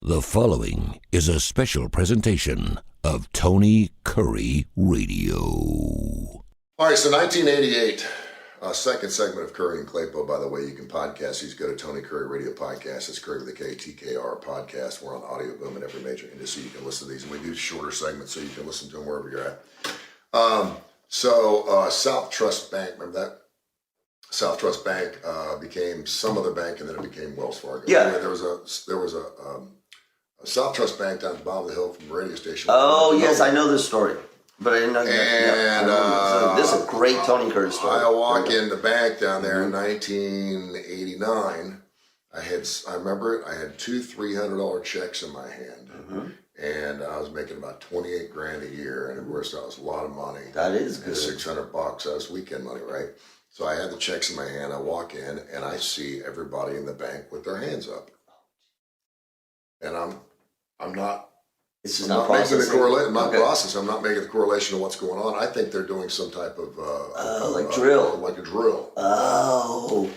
The following is a special presentation of Tony Curry Radio. All right, so 1988, second segment of Kurre and Klapow. By the way, you can podcast these. Go to Tony Curry Radio Podcast. It's Curry with a K, TKR podcast. We're on Audio Boom and every major industry. You can listen to these, and we do shorter segments so you can listen to them wherever you're at. South Trust Bank, remember that? South Trust Bank became some other bank, and then it became Wells Fargo. Yeah. Anyway, there was a South Trust Bank down at the bottom of the hill from the radio station. Oh, yes, I know this story. But I didn't know And this is a great Tony Curry story. I walk in the bank down there in 1989. I remember it. I had two $300 checks in my hand, and I was making about $28,000 a year. And of course, that was a lot of money. That is good. And $600. That was weekend money, right? So I had the checks in my hand. I walk in, and I see everybody in the bank with their hands up, and I'm not. This is I'm not making the processing. correlation. I'm not Okay. processing. I'm not making the correlation of what's going on. I think they're doing some type of drill. like a drill. Oh.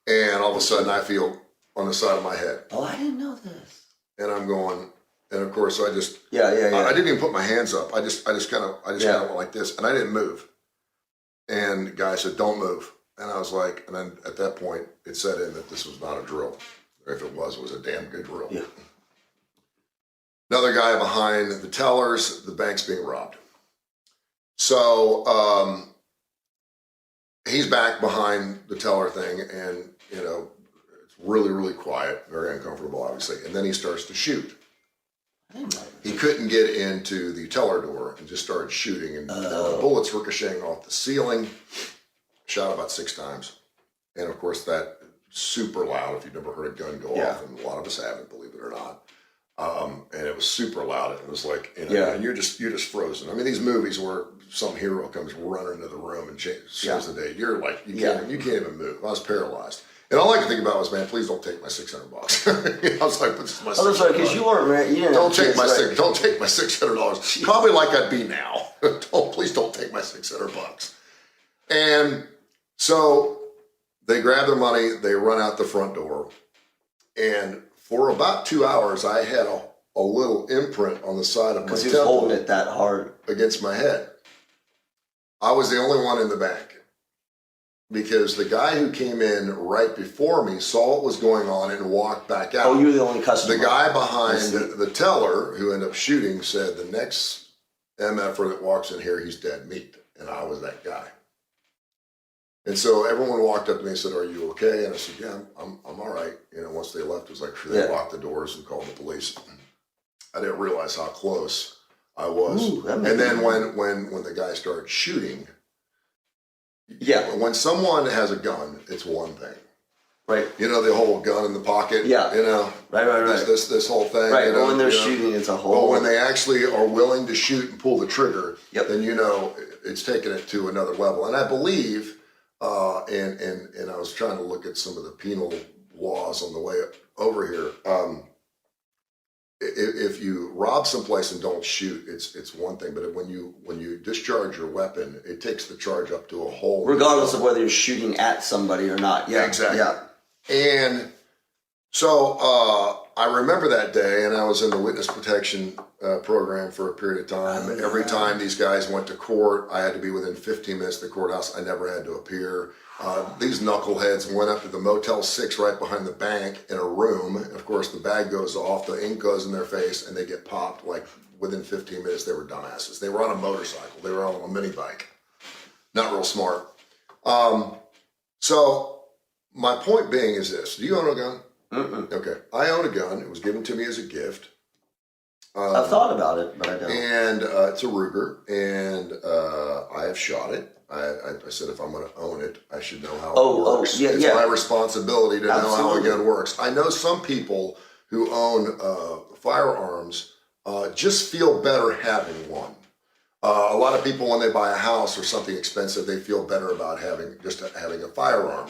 And all of a sudden, I feel on the side of my head, Oh, I didn't know this. and I'm going. And of course, I just Yeah. I didn't even put my hands up. I just kind of went like this, and I didn't move. And the guy said, "Don't move." And I was like, and then at that point, it set in that this was not a drill. Or if it was a damn good drill. Yeah. Another guy behind the tellers, the bank's being robbed. So he's back behind the teller thing, and it's really, really quiet, very uncomfortable, obviously. And then he starts to shoot. I didn't know this. He couldn't get into the teller door and just started shooting, and the bullets ricocheting off the ceiling. Shot about 6 times, and of course that super loud. If you've never heard a gun go off, and a lot of us haven't, believe it or not. And it was super loud. It was like, and you're just frozen. I mean, these movies where some hero comes running into the room and saves the day. You're like, you can't even move. I was paralyzed. And all I could think about was, man, please don't take my $600. I was like, this is my $600. Oh, that's right, because you weren't married. You didn't Don't have take my kids, don't take my $600. Probably like I'd be now. Please don't take my $600. And so they grab their money, they run out the front door, and for about 2 hours, I had a little imprint on the side of my because he was temple holding it that hard. against my head. I was the only one in the bank because the guy who came in right before me saw what was going on and walked back out. Oh, you were the only customer. The guy behind the teller who ended up shooting said, the next MFer that walks in here, he's dead meat. And I was that guy. And so everyone walked up to me and said, "Are you okay?" And I said, "Yeah, I'm all right." Once they left, it was like, they locked the doors and called the police. I didn't realize how close I was. Ooh, and then when the guy started shooting, when someone has a gun, it's one thing. Right. The whole gun in the pocket. Yeah. Right. This whole thing. Right. But when they're shooting, it's a whole. But when they actually are willing to shoot and pull the trigger, Yep. then it's taking it to another level. And I believe, and I was trying to look at some of the penal laws on the way over here. If you rob someplace and don't shoot, it's one thing. But when you discharge your weapon, it takes the charge up to a whole. Regardless of whether you're shooting at somebody or not. Yeah. Exactly. Yeah. And so I remember that day, and I was in the witness protection program for a period of time. Every time these guys went to court, I had to be within 15 minutes of the courthouse. I never had to appear. These knuckleheads went up to the Motel 6 right behind the bank in a room. Of course, the bag goes off, the ink goes in their face, and they get popped. Like within 15 minutes, they were dumbasses. They were on a motorcycle. They were on a mini bike. Not real smart. So my point being is this. Do you own a gun? Mm-mm. Okay. I own a gun. It was given to me as a gift. I've thought about it, but I don't. And it's a Ruger, and I have shot it. I said if I'm going to own it, I should know how it works. It's my responsibility to know how a gun works. I know some people who own firearms just feel better having one. A lot of people, when they buy a house or something expensive, they feel better about having a firearm.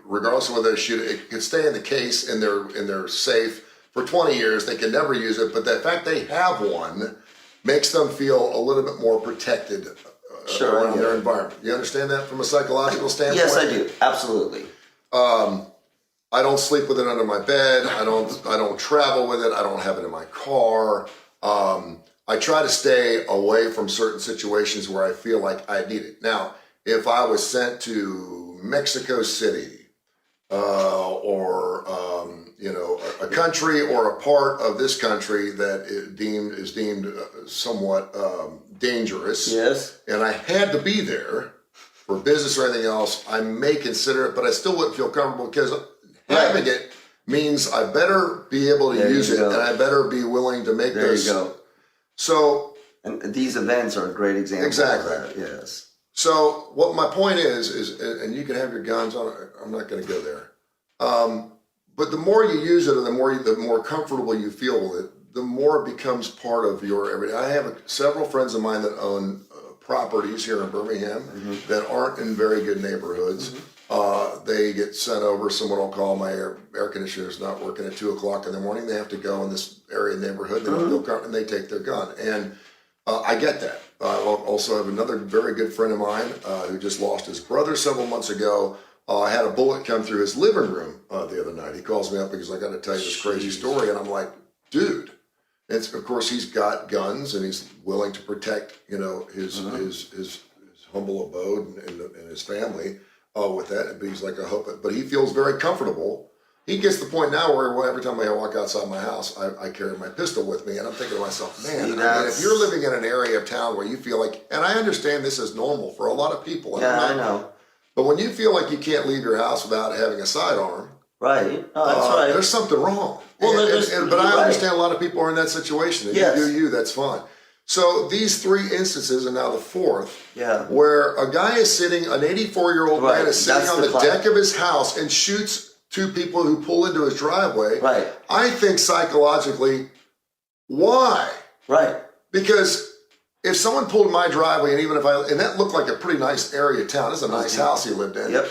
Regardless of whether they shoot it, it can stay in the case in their safe for 20 years. They can never use it, but the fact they have one makes them feel a little bit more protected around their environment. You understand that from a psychological standpoint? Yes, I do. Absolutely. I don't sleep with it under my bed. I don't travel with it. I don't have it in my car. I try to stay away from certain situations where I feel like I need it. Now, if I was sent to Mexico City, or a country or a part of this country that is deemed somewhat dangerous, yes, and I had to be there for business or anything else, I may consider it, but I still wouldn't feel comfortable because having it means I better be able to use it, and I better be willing to make those. There you go. So, and these events are a great example. Exactly. Of that, yes. So what my point is, and you can have your guns on. I'm not going to go there. But the more you use it, and the more comfortable you feel with it, the more it becomes part of your everyday. I have several friends of mine that own properties here in Birmingham that aren't in very good neighborhoods. They get sent over. Someone will call, my air conditioner's not working at 2:00 in the morning. They have to go in this area neighborhood. They don't feel comfortable, and they take their gun. And I get that. I also have another very good friend of mine who just lost his brother several months ago. I had a bullet come through his living room the other night. He calls me up because I got to tell you this crazy story, and I'm like, dude. Of course, he's got guns and he's willing to protect, his humble abode and his family with that. But he's like, I hope it. But he feels very comfortable. He gets to the point now where every time I walk outside my house, I carry my pistol with me, and I'm thinking to myself, man, if you're living in an area of town where you feel like, and I understand this is normal for a lot of people. I know. But when you feel like you can't leave your house without having a sidearm, right? Oh, that's right. There's something wrong. Well, but I understand a lot of people are in that situation. And you do you, that's fine. So these three instances, and now the fourth, where a guy is sitting, an 84-year-old man is sitting on the deck of his house and shoots two people who pull into his driveway. Right. I think psychologically, why? Right. Because if someone pulled in my driveway, and that looked like a pretty nice area of town. This is a nice house he lived in. Yep.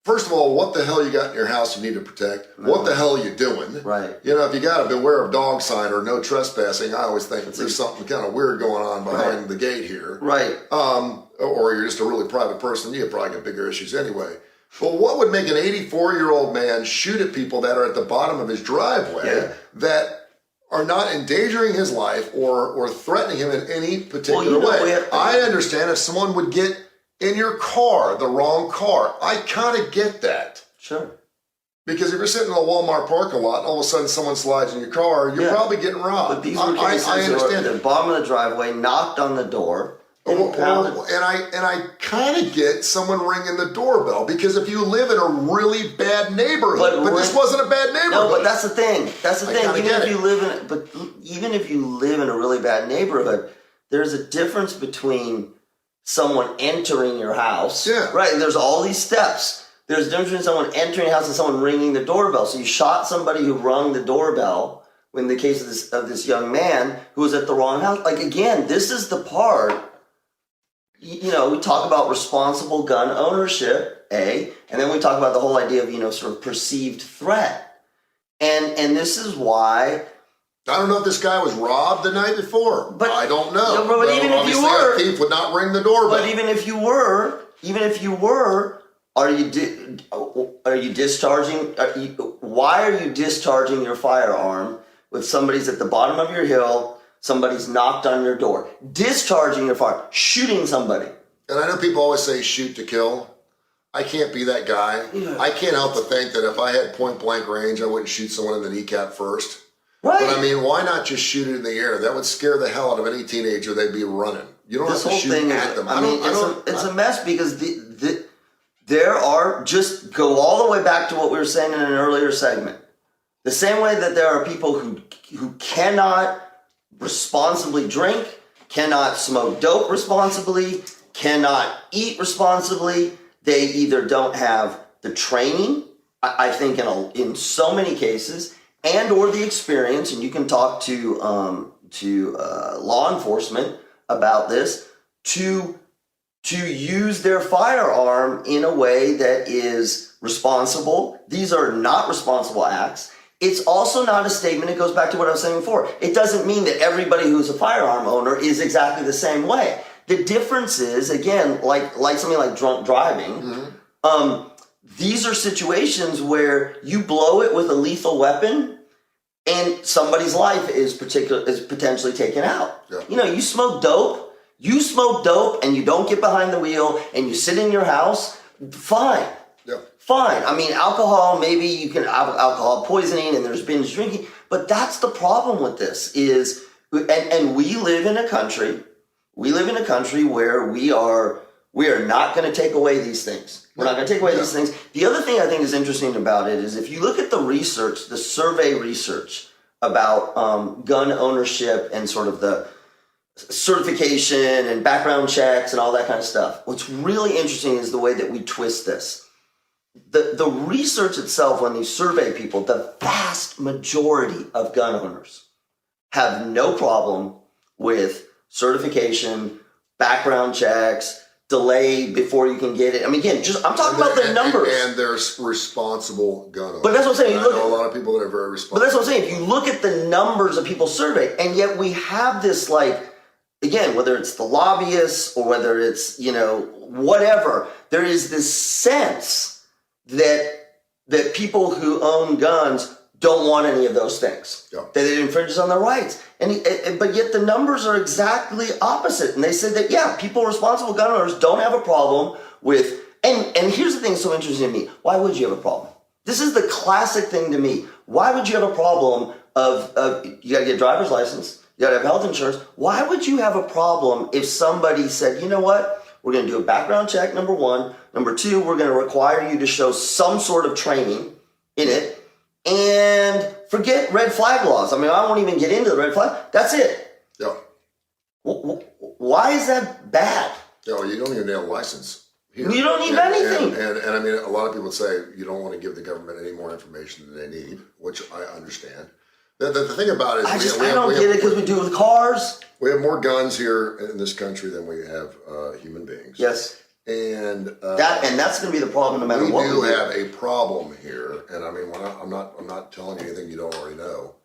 First of all, what the hell you got in your house you need to protect? What the hell are you doing? Right. If you got a beware of dog sign or no trespassing, I always think there's something kind of weird going on behind the gate here. Right. Or you're just a really private person. You probably got bigger issues anyway. But what would make an 84-year-old man shoot at people that are at the bottom of his driveway that are not endangering his life or threatening him in any particular way? I understand if someone would get in your car, the wrong car. I kind of get that. Sure. Because if you're sitting in a Walmart parking lot and all of a sudden someone slides in your car, you're probably getting robbed. But these were cases I understand at the bottom of the driveway, knocked on the door. And I kind of get someone ringing the doorbell, because if you live in a really bad neighborhood, but this wasn't a bad neighborhood. No, but that's the thing. That's the thing. Even if you live in a really bad neighborhood, there's a difference between someone entering your house. Yeah. Right. There's all these steps. There's a difference between someone entering your house and someone ringing the doorbell. So you shot somebody who rung the doorbell. In the case of this young man who was at the wrong house. Like, again, this is the part. We talk about responsible gun ownership, and then we talk about the whole idea of, sort of perceived threat. And this is why... I don't know if this guy was robbed the night before. But I don't know. No, but even if you were... a thief would not ring the doorbell. But even if you were, are you discharging... why are you discharging your firearm if somebody's at the bottom of your hill... Somebody's knocked on your door, discharging your fire, shooting somebody. And I know people always say shoot to kill. I can't be that guy. Yeah. I can't help but think that if I had point blank range, I wouldn't shoot someone in the kneecap first. Right. But I mean, why not just shoot it in the air? That would scare the hell out of any teenager. They'd be running. You don't have to shoot at them. It's a mess, because there are, just go all the way back to what we were saying in an earlier segment. The same way that there are people who cannot responsibly drink, cannot smoke dope responsibly, cannot eat responsibly. They either don't have the training, I think in so many cases, and or the experience, and you can talk to law enforcement about this, to use their firearm in a way that is responsible. These are not responsible acts. It's also not a statement. It goes back to what I was saying before. It doesn't mean that everybody who's a firearm owner is exactly the same way. The difference is, again, like something like drunk driving, these are situations where you blow it with a lethal weapon and somebody's life is potentially taken out. Yeah. You know, you smoke dope and you don't get behind the wheel and you sit in your house, fine. Yeah. Fine. I mean, alcohol, maybe you can have alcohol poisoning and there's binge drinking, but that's the problem with this is, and we live in a country where we are not going to take away these things. We're not going to take away these things. The other thing I think is interesting about it is if you look at the research, the survey research about gun ownership and sort of the certification and background checks and all that kind of stuff, what's really interesting is the way that we twist this. The research itself, when you survey people, the vast majority of gun owners have no problem with certification, background checks, delay before you can get it. I mean, again, I'm talking about the numbers. And there's responsible gun owners. But that's what I'm saying. I know a lot of people that are very responsible. But that's what I'm saying. If you look at the numbers of people surveyed, and yet we have this, like, again, whether it's the lobbyists or whether it's, you know, whatever, there is this sense that people who own guns don't want any of those things. Yeah. That it infringes on their rights. But yet the numbers are exactly opposite. And they said that, yeah, people responsible gun owners don't have a problem with, and here's the thing that's so interesting to me. Why would you have a problem? This is the classic thing to me. Why would you have a problem of you got to get a driver's license, you got to have health insurance. Why would you have a problem if somebody said, you know what? We're going to do a background check, number one. Number two, we're going to require you to show some sort of training in it. And forget red flag laws. I mean, I won't even get into the red flag. That's it. Yeah. Why is that bad? Yeah, you don't even need a license here. You don't need anything. And I mean, a lot of people say you don't want to give the government any more information than they need, which I understand. The thing about it is I don't get it because we do with cars. We have more guns here in this country than we have human beings. Yes. And that's going to be the problem no matter what we do. We do have a problem here, and I mean, I'm not telling you anything you don't already know.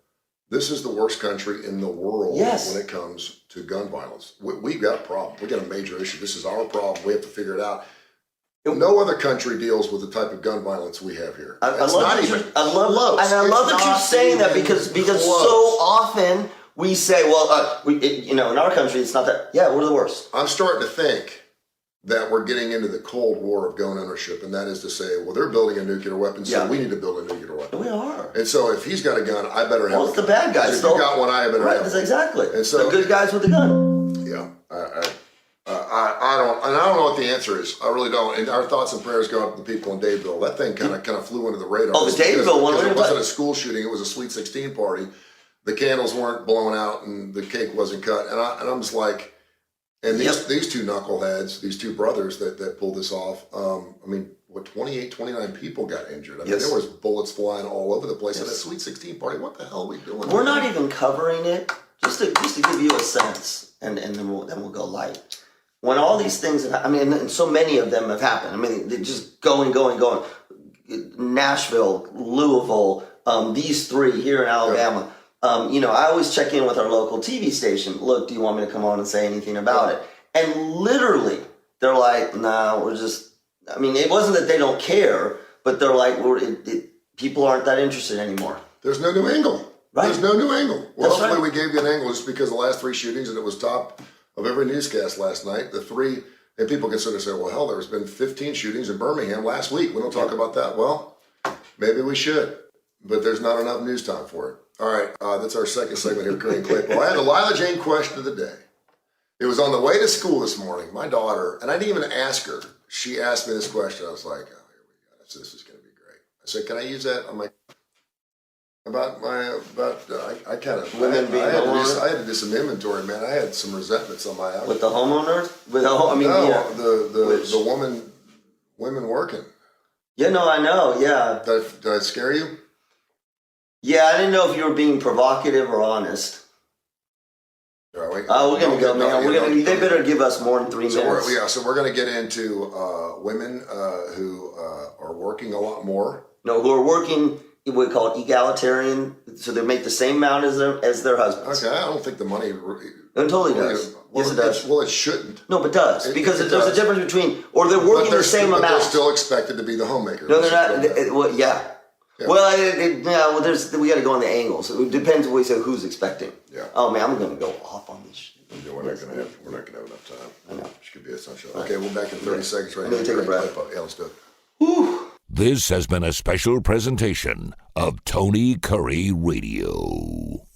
This is the worst country in the world when it comes to gun violence. We've got a problem. We've got a major issue. This is our problem. We have to figure it out. No other country deals with the type of gun violence we have here. I love that you're saying that because so often we say, well, in our country it's not that. Yeah, we're the worst. I'm starting to think that we're getting into the Cold War of gun ownership, and that is to say, well, they're building a nuclear weapon, so we need to build a nuclear weapon. We are. And so if he's got a gun, I better have it. Well, it's the bad guys. If you got one, I better have one. Right, exactly. And so, the good guys with the gun. Yeah. I don't know what the answer is. I really don't. And our thoughts and prayers go out to the people in Dadeville. That thing kind of flew under the radar. Oh, the Dadeville one. It wasn't a school shooting. It was a Sweet 16 party. The candles weren't blown out and the cake wasn't cut. And I'm just like, and these two knuckleheads, these two brothers that pulled this off, 28, 29 people got injured. I mean, there was bullets flying all over the place at a Sweet 16 party. What the hell are we doing? We're not even covering it, just to give you a sense, and then we'll go light. When all these things, and so many of them have happened. I mean, they're just going. Nashville, Louisville, these three here in Alabama. I always check in with our local TV station. Look, do you want me to come on and say anything about it? And literally, they're like, nah, we're just, it wasn't that they don't care, but they're like, people aren't that interested anymore. There's no new angle. Right. There's no new angle. Well, That's hopefully right. we gave you an angle just because the last three shootings, and it was top of every newscast last night. The three, and people can sort of say, well, hell, there's been 15 shootings in Birmingham last week. We don't talk about that. Well, maybe we should, but there's not enough news time for it. All right, that's our second segment here, Kurre and Klapow. I had the Lila Jane question of the day. It was on the way to school this morning. My daughter, and I didn't even ask her. She asked me this question. I was like, oh, here we go. This is going to be great. I said, can I use that? I'm like, I kind of, I had to do some inventory, man. I had some resentments on my outfit. With the homeowners? The women working. Yeah, no, I know, yeah. Did I scare you? Yeah, I didn't know if you were being provocative or honest. We're going to go, man. They better give us more than 3 minutes. So we're going to get into women who are working a lot more. No, who are working what we call it, egalitarian, so they make the same amount as their husbands. Okay, I don't think the money. It totally does. Well, yes, it does. Well, it shouldn't. No, but it does. Because there's does. a difference between, or they're working the same amount. They're still expected to be the homemaker. No, they're not. Well, yeah. Well, we got to go on the angles. It depends what we say, who's expecting. Yeah. Oh, man, I'm going to go off on this shit. Yeah, we're not going to have enough time. I know. Which could be a sunshine. Okay, we're back in 30 seconds right I'm now. gonna take a breath. Yeah, let's do it. Whew. This has been a special presentation of Tony Curry Radio.